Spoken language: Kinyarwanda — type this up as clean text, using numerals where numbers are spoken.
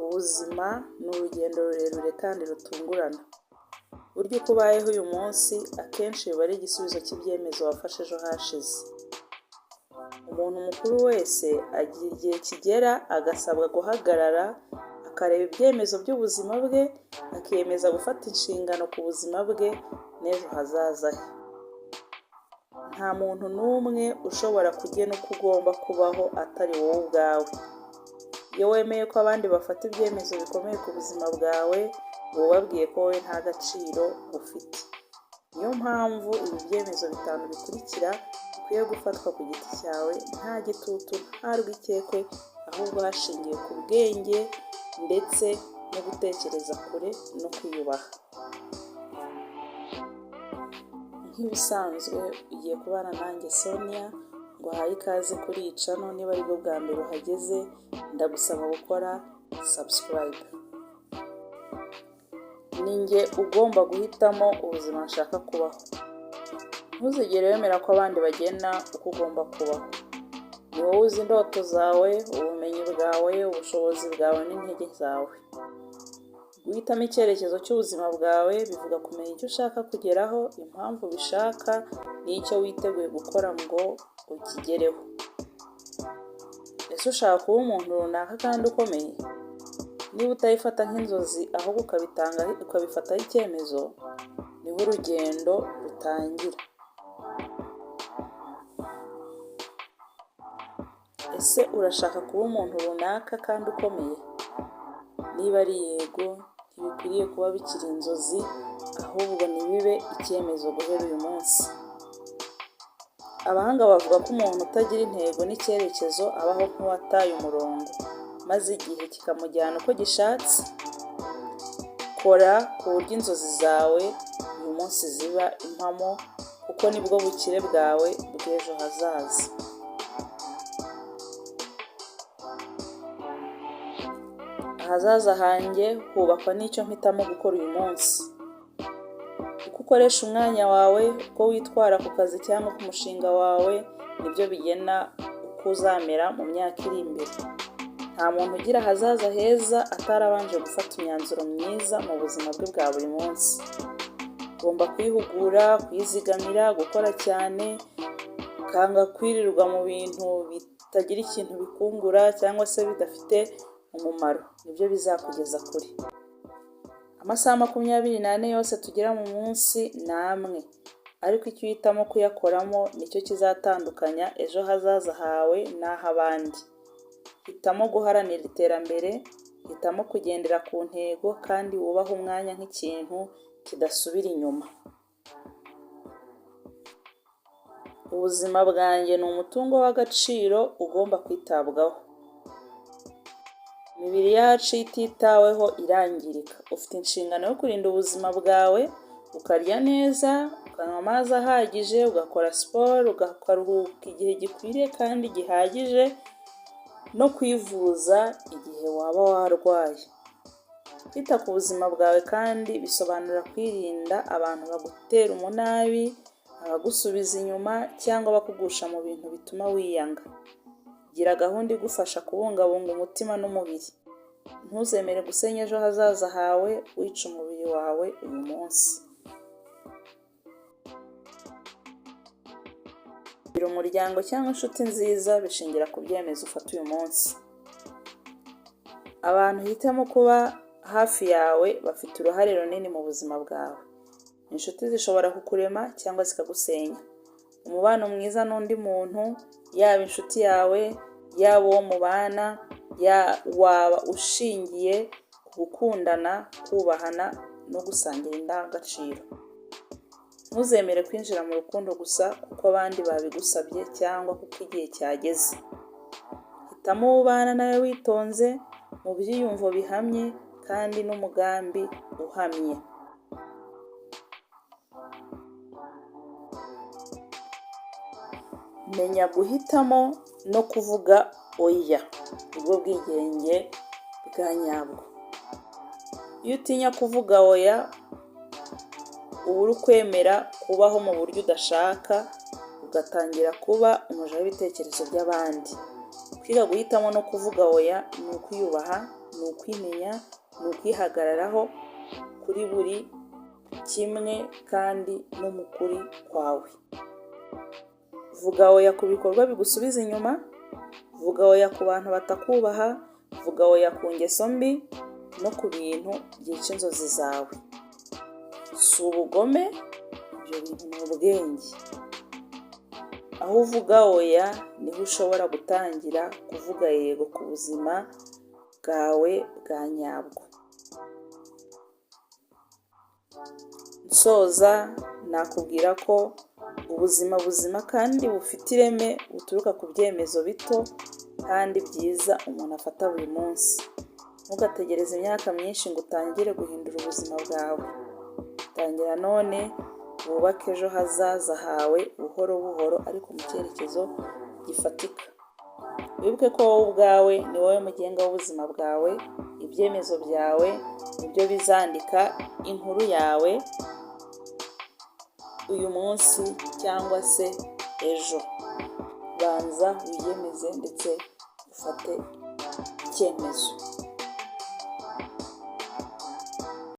Ubuzima ni urugendo rurerure kandi rutungurana. Burya uko ubayeho uyu munsi akenshi biba ari igisubizo cy'ibyemezo wafashe ejo hashize. Umuntu mukuru wese agira igihe kigera agasabwa guhagarara akareba ibyemezo by'ubuzima bwe, akiyemeza gufata inshingano ku buzima bwe n'ejo hazaza he. Nta muntu n'umwe ushobora kugena uko ugomba kubaho atari wowe ubwawe. Iyo wemeye ko abandi bafata ibyemezo bikomeye ku buzima bwawe, uba ubabwiye ko wowe nta gaciro ufite. Niyo mpamvu ibi byemezo 5 bikurikira bikwiye gufatwa ku giti cyawe, nta gitutu, nta rwikekwe, ahubwo hashingiwe ku bwenge ndetse no gutekereza kure no kwiyubaha. Nk'ibisanzwe ugiye kubana nanjye Sonia, ngo haye ikaze kuri iyi channel. Niba ari bwo bwa mbere uhageze, ndagusaba gukora subscribe. Ninjye ugomba guhitamo ubuzima nshaka kubaho. Ntuzigere wemera ko abandi bagena uko ugomba kubaho. Ni wowe uzi indoto zawe, ubumenyi bwawe, ubushobozi bwawe n'intege zawe. Guhitamo icyerekezo cy'ubuzima bwawe bivuga kumenya icyo ushaka kugeraho, impamvu ubishaka n'icyo witeguye gukora ngo ukigereho. Ese ushaka kuba umuntu runaka kandi ukomeye? Niba utayifata nk'inzozi ahubwo ukabifataho icyemezo, niho urugendo rutangira. Ese urashaka kuba umuntu runaka kandi ukomeye? Niba ari yego, ntibikwiriye kuba bikiri inzozi, ahubwo nibibe icyemezo guhera uyu munsi. Abahanga bavuga ko umuntu utagira intego n'icyerekezo abaho nk'uwataye umurongo, maze igihe kikamujyana uko gishatse. Kora ku buryo inzozi zawe uyu munsi ziba impamo, kuko nibwo bukire bwawe bw'ejo hazaza. Ahazaza hanjye hubakwa n'icyo mpitamo gukora uyu munsi. Uko ukoresha umwanya wawe, uko witwara ku kazi cyangwa ku mushinga wawe, nibyo bigena uko uzamera mu myaka iri imbere. Nta muntu ugira ahazaza heza atarabanje gufata imyanzuro myiza mu buzima bwe bwa buri munsi. Ugomba kwihugura, kwizigamira, gukora cyane, ukanga kwirirwa mu bintu bitagira ikintu bikungura cyangwa se bidafite umumaro. Nibyo bizakugeza kure. Amasaha 24 yose tugira mu munsi ni amwe, ariko icyo uhitamo kuyakoramo nicyo kizatandukanya ejo hazaza hawe n'ah'abandi. Hitamo guharanira iterambere, hitamo kugendera ku ntego, kandi wubahe umwanya nk'ikintu kidasubira inyuma. Ubuzima bwanjye ni umutungo w'agaciro ugomba kwitabwaho. Imibiri yacu ititaweho irangirika. Ufite inshingano yo kurinda ubuzima bwawe, ukarya neza, ukanywa amazi ahagije, ugakora siporo, ukaruhuka igihe gikwiriye kandi gihagije, no kwivuza igihe waba warwaye. Kwita ku buzima bwawe kandi bisobanura kwirinda abantu bagutera umunabi, abagusubiza inyuma cyangwa bakugusha mu bintu bituma wiyanga. Gira gahunda igufasha kubungabunga umutima n'umubiri. Ntuzemere gusenya ejo hazaza hawe wica umubiri wawe uyu munsi. Kugira umuryango cyangwa inshuti nziza bishingira ku byemezo ufata uyu munsi. Abantu uhitamo kuba hafi yawe bafite uruhare runini mu buzima bwawe. Inshuti zishobora kukurema cyangwa zikagusenya. Umubano mwiza n'undi muntu, yaba inshuti yawe, yaba uwo mubana, waba ushingiye ku gukundana, kubahana no gusangira indangagaciro. Ntuzemere kwinjira mu rukundo gusa kuko abandi babigusabye cyangwa kuko igihe cyageze. Hitamo ubana nawe witonze, mu byiyumvo bihamye kandi n'umugambi uhamye. Menya guhitamo no kuvuga oya, ubwo bwigenge bwa nyabwo. Iyo utinya kuvuga oya, uba uri kwemera kubaho mu buryo udashaka, ugatangira kuba umuja w'ibitekerezo by'abandi. Kwiga guhitamo no kuvuga oya ni ukwiyubaha, ni ukwimenya, ni ukwihagararaho kuri buri kimwe kandi no mu kuri kwawe. Vuga oya ku bikorwa bigusubiza inyuma, vuga oya ku bantu batakubaha, vuga oya ku ngeso mbi no ku bintu byica inzozi zawe. Si ubugome, ibyo bintu ni ubwenge. Aho uvuga oya niho ushobora gutangira kuvuga yego ku buzima bwawe bwa nyabwo. Nsoza nakubwira ko ubuzima buzima kandi bufite ireme buturuka ku byemezo bito kandi byiza umuntu afata buri munsi. Ntugategereze imyaka myinshi ngo utangire guhindura ubuzima bwawe. Tangira none wubake ejo hazaza hawe buhoro buhoro ariko mu cyerekezo gifatika. Wibuke ko wowe ubwawe ni wowe mugenga w'ubuzima bwawe. Ibyemezo byawe nibyo bizandika inkuru yawe uyu munsi cyangwa se ejo. Banza wiyemeze ndetse ufate icyemezo.